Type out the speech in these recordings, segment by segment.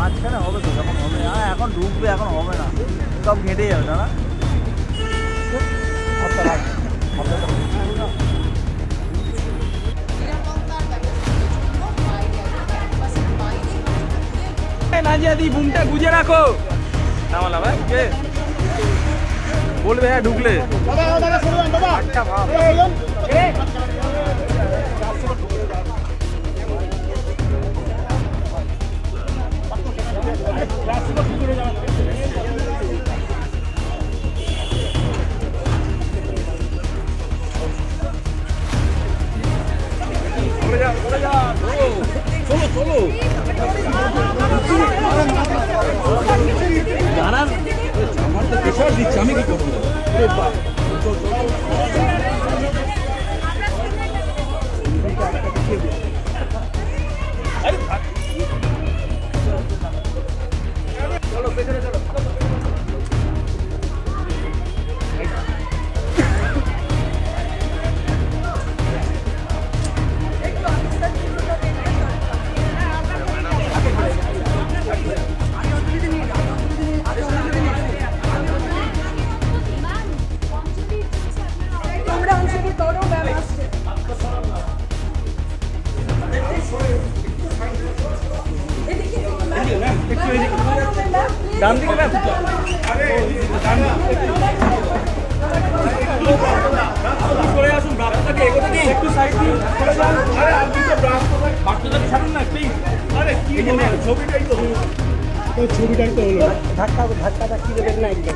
মাঝখানে হবে তো, যখন হবে এখন ঢুকবে, এখন হবে না, সব ঘেঁটে যাবে না। নাজিয়া দি বুমটা গুজে রাখো নামালা ভাই কে বলবে হ্যাঁ ঢুকলে চলো জানার আমার তো প্রেশার দিচ্ছে, আমি কি করবো? চলো পেছনে চলো। ডান দিকে ম্যাম, সরে আসুন, রাস্তাটাকে এগোতে দিন, একটু সাইড দিন, সরে যান। আরে আপনি তো বাচ্চাটাকে ছাড়ুন না প্লিজ। আরে কি হলো? ছবিটাই তো হলো, ধাক্কা ধাক্কি দেবেন না একদম।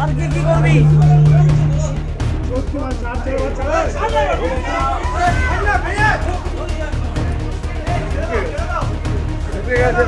আর কি কি করবি? ঠিক আছে।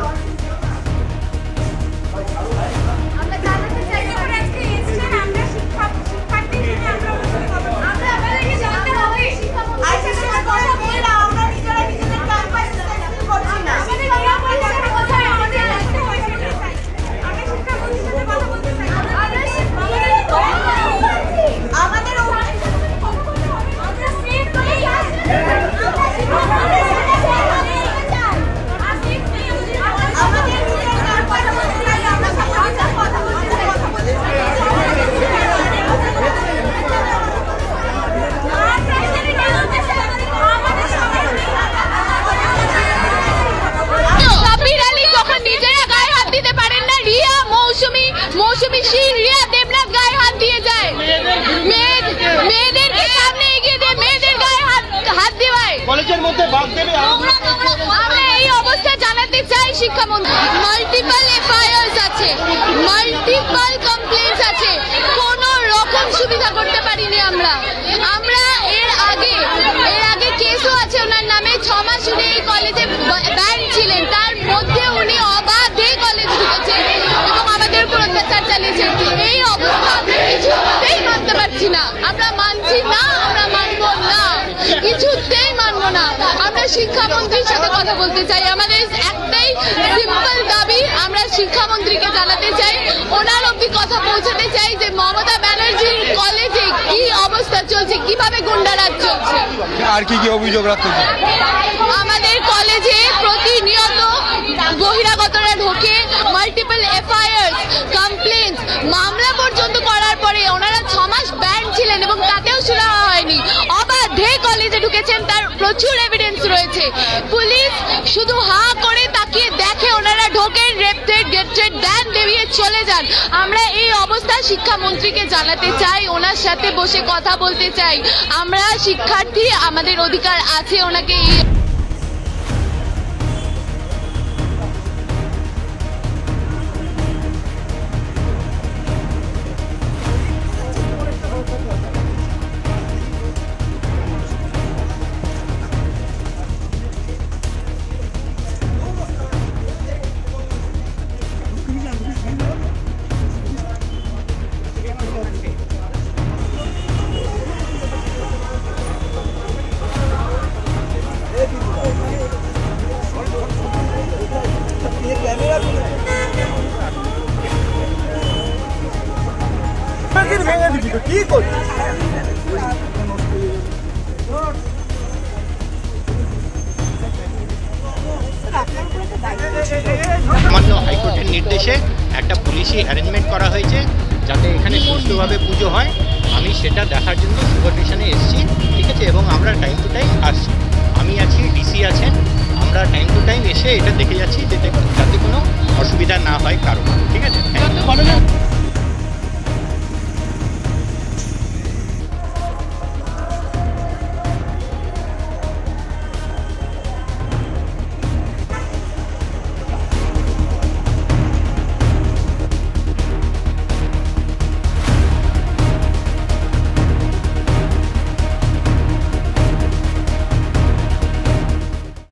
আমরা এই অবস্থা জানাতে চাই শিক্ষামন্ত্রী, মাল্টিপল এফআইআরস আছে, মাল্টিপল কমপ্লেইন্টস আছে, কোন রকম সুবিধা করতে পারিনি আমরা। এর আগে কেসও আছে ওনার নামে, 6 মাস উনি এই কলেজে ব্যান ছিলেন, তার মধ্যে উনি অবাধে কলেজ ঢুকেছেন এবং আমাদের উপর অত্যাচার চালিয়েছেন। এই অবস্থা আমরা কিছুতেই মানতে পারছি না, আমরা মানছি না, আমরা মানবো না, কিছুতেই মানবো না। আমরা শিক্ষামন্ত্রীর সাথে কথা বলতে চাই, আমাদের একটাই সিম্পল দাবি, আমরা শিক্ষামন্ত্রীকে জানাতে চাই, ওনার অব্দি কথা পৌঁছাতে চাই যে মমতা ব্যানার্জির কলেজে কি অবস্থা চলছে, কিভাবে গুন্ডারাজ চলছে। আর কি কি অভিযোগ রাখছেন? আমাদের কলেজে প্রতিনিয়ত বহিরাগতরা ঢোকে, মাল্টিপল এফআইআরস, কমপ্লেইন্টস, মামলা পর্যন্ত করার পরে ওনারা 6 মাস ব্যান ছিলেন এবং তাতেও সুরাহা হয়নি, অবাধে কলেজে ঢুকেছেন, তার প্রচুর এভিডেন্স রয়েছে। পুলিশ শুধু হা করে তাকিয়ে দেখে, ওনারা ঢোকেন, রেপ থ্রেট, গেট থ্রেট দেন, বেরিয়ে চলে যান। আমরা এই অবস্থা শিক্ষামন্ত্রীকে জানাতে চাই, ওনার সাথে বসে কথা বলতে চাই। আমরা শিক্ষার্থী, আমাদের অধিকার আছে ওনাকে সামান্য হাইকোর্টের নির্দেশে একটা পুলিশি অ্যারেঞ্জমেন্ট করা হয়েছে যাতে এখানে সুস্থভাবে পুজো হয়। আমি সেটা দেখার জন্য সুপারভিশনে এসেছি, ঠিক আছে, এবং আমরা টাইম টু টাইম আসছি। আমি আছি, ডিসি আছেন, আমরা টাইম টু টাইম এসে এটা দেখে যাচ্ছি যাতে কোনো অসুবিধা না হয় কারণ, ঠিক আছে।